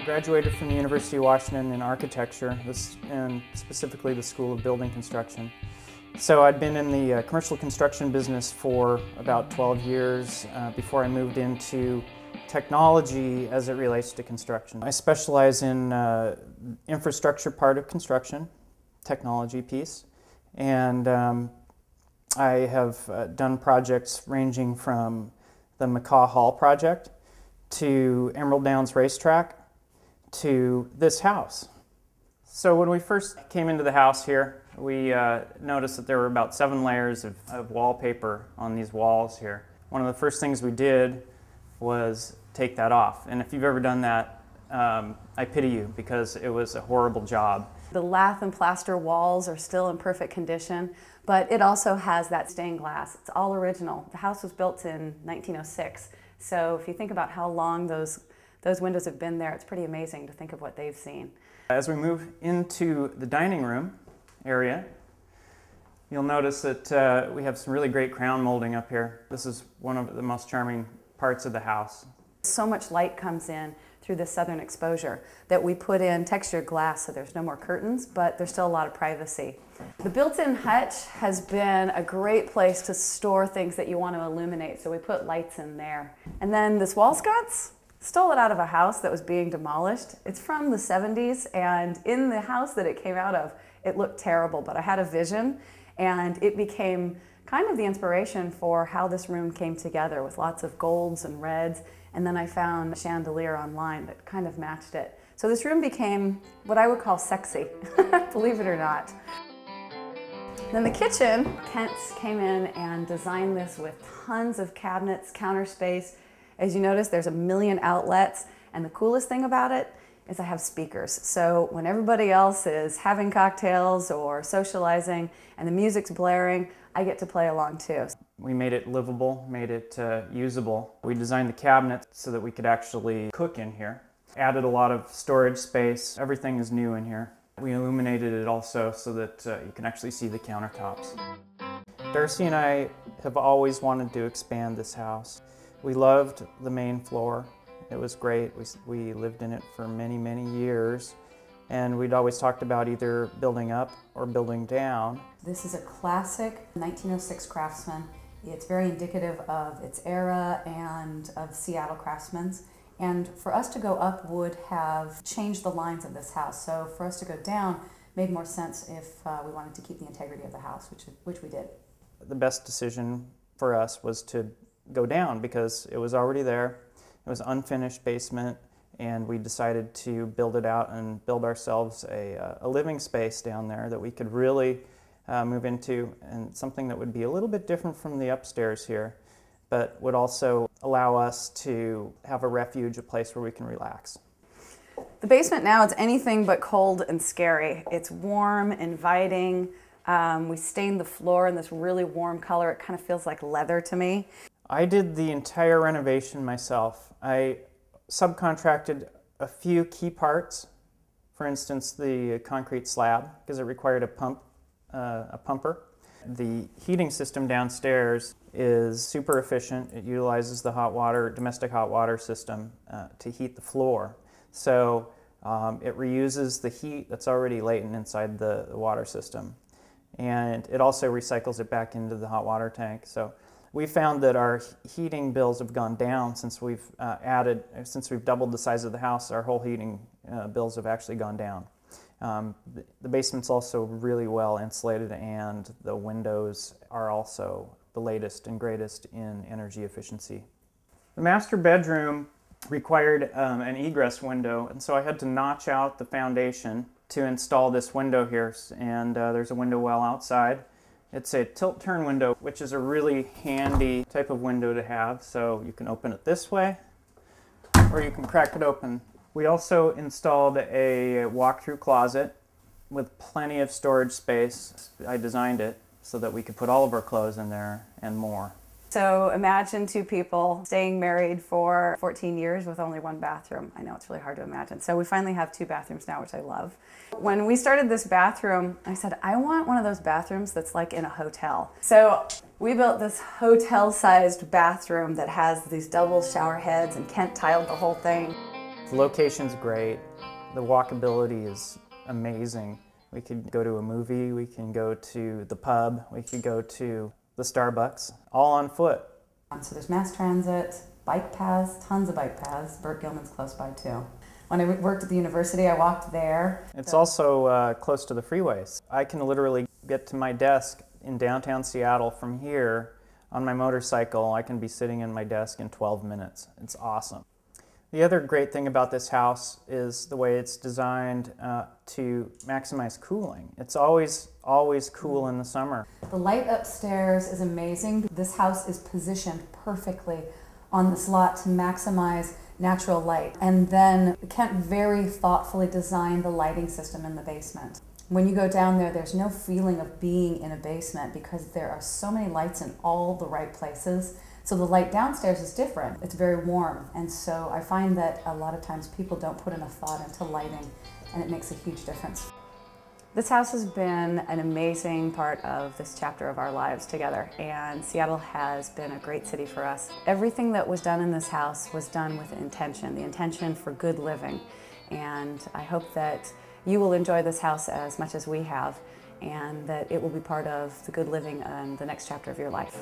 graduated from the University of Washington in architecture, and specifically the School of Building Construction. So I'd been in the commercial construction business for about 12 years before I moved into technology as it relates to construction. I specialize in infrastructure part of construction, technology piece, and I have done projects ranging from the McCaw Hall project to Emerald Downs Racetrack to this house. So when we first came into the house here, we noticed that there were about 7 layers of wallpaper on these walls here. One of the first things we did was take that off. And if you've ever done that, I pity you, because it was a horrible job. The lath and plaster walls are still in perfect condition, but it also has that stained glass. It's all original. The house was built in 1906, so if you think about how long those windows have been there, it's pretty amazing to think of what they've seen. As we move into the dining room area, you'll notice that we have some really great crown molding up here. This is one of the most charming parts of the house. So much light comes in through the southern exposure that we put in textured glass, so there's no more curtains, but there's still a lot of privacy. The built-in hutch has been a great place to store things that you want to illuminate, so we put lights in there. And then this wall sconce, stole it out of a house that was being demolished. It's from the 70s, and in the house that it came out of, it looked terrible, but I had a vision, and it became kind of the inspiration for how this room came together, with lots of golds and reds, and then I found a chandelier online that kind of matched it. So this room became what I would call sexy, believe it or not. Then the kitchen, Kent came in and designed this with tons of cabinets, counter space. As you notice, there's a million outlets, and the coolest thing about it is I have speakers. So when everybody else is having cocktails or socializing and the music's blaring, I get to play along too. We made it livable, made it usable. We designed the cabinets so that we could actually cook in here. Added a lot of storage space. Everything is new in here. We illuminated it also so that you can actually see the countertops. Darcy and I have always wanted to expand this house. We loved the main floor. It was great. We lived in it for many, many years, and we'd always talked about either building up or building down. This is a classic 1906 Craftsman. It's very indicative of its era and of Seattle craftsmen. And for us to go up would have changed the lines of this house. So for us to go down made more sense if we wanted to keep the integrity of the house, which we did. The best decision for us was to go down because it was already there. It was unfinished basement, and we decided to build it out and build ourselves a living space down there that we could really move into, and something that would be a little bit different from the upstairs here, but would also allow us to have a refuge, a place where we can relax. The basement now is anything but cold and scary. It's warm, inviting. We stained the floor in this really warm color. It kind of feels like leather to me. I did the entire renovation myself. I subcontracted a few key parts, for instance the concrete slab, because it required a pumper. The heating system downstairs is super efficient. It utilizes the domestic hot water system to heat the floor. So it reuses the heat that's already latent inside the water system. And it also recycles it back into the hot water tank. So we found that our heating bills have gone down since we've doubled the size of the house. Our whole heating bills have actually gone down. The basement's also really well insulated, and the windows are also the latest and greatest in energy efficiency. The master bedroom required an egress window, and so I had to notch out the foundation to install this window here, and there's a window well outside. It's a tilt-turn window, which is a really handy type of window to have, so you can open it this way, or you can crack it open. We also installed a walk-through closet with plenty of storage space. I designed it so that we could put all of our clothes in there and more. So imagine 2 people staying married for 14 years with only 1 bathroom. I know it's really hard to imagine. So we finally have 2 bathrooms now, which I love. When we started this bathroom, I said, I want one of those bathrooms that's like in a hotel. So we built this hotel-sized bathroom that has these double shower heads, and Kent tiled the whole thing. The location's great. The walkability is amazing. We could go to a movie, we can go to the pub, we could go to the Starbucks, all on foot. So there's mass transit, bike paths, tons of bike paths. Burt Gilman's close by too. When I worked at the university, I walked there. It's also close to the freeways. I can literally get to my desk in downtown Seattle from here on my motorcycle. I can be sitting in my desk in 12 minutes. It's awesome. The other great thing about this house is the way it's designed to maximize cooling. It's always cool in the summer. The light upstairs is amazing. This house is positioned perfectly on this lot to maximize natural light. And then Kent very thoughtfully designed the lighting system in the basement. When you go down there, there's no feeling of being in a basement because there are so many lights in all the right places. So the light downstairs is different. It's very warm. And so I find that a lot of times people don't put enough thought into lighting, and it makes a huge difference. This house has been an amazing part of this chapter of our lives together, and Seattle has been a great city for us. Everything that was done in this house was done with intention, the intention for good living. And I hope that you will enjoy this house as much as we have, and that it will be part of the good living and the next chapter of your life.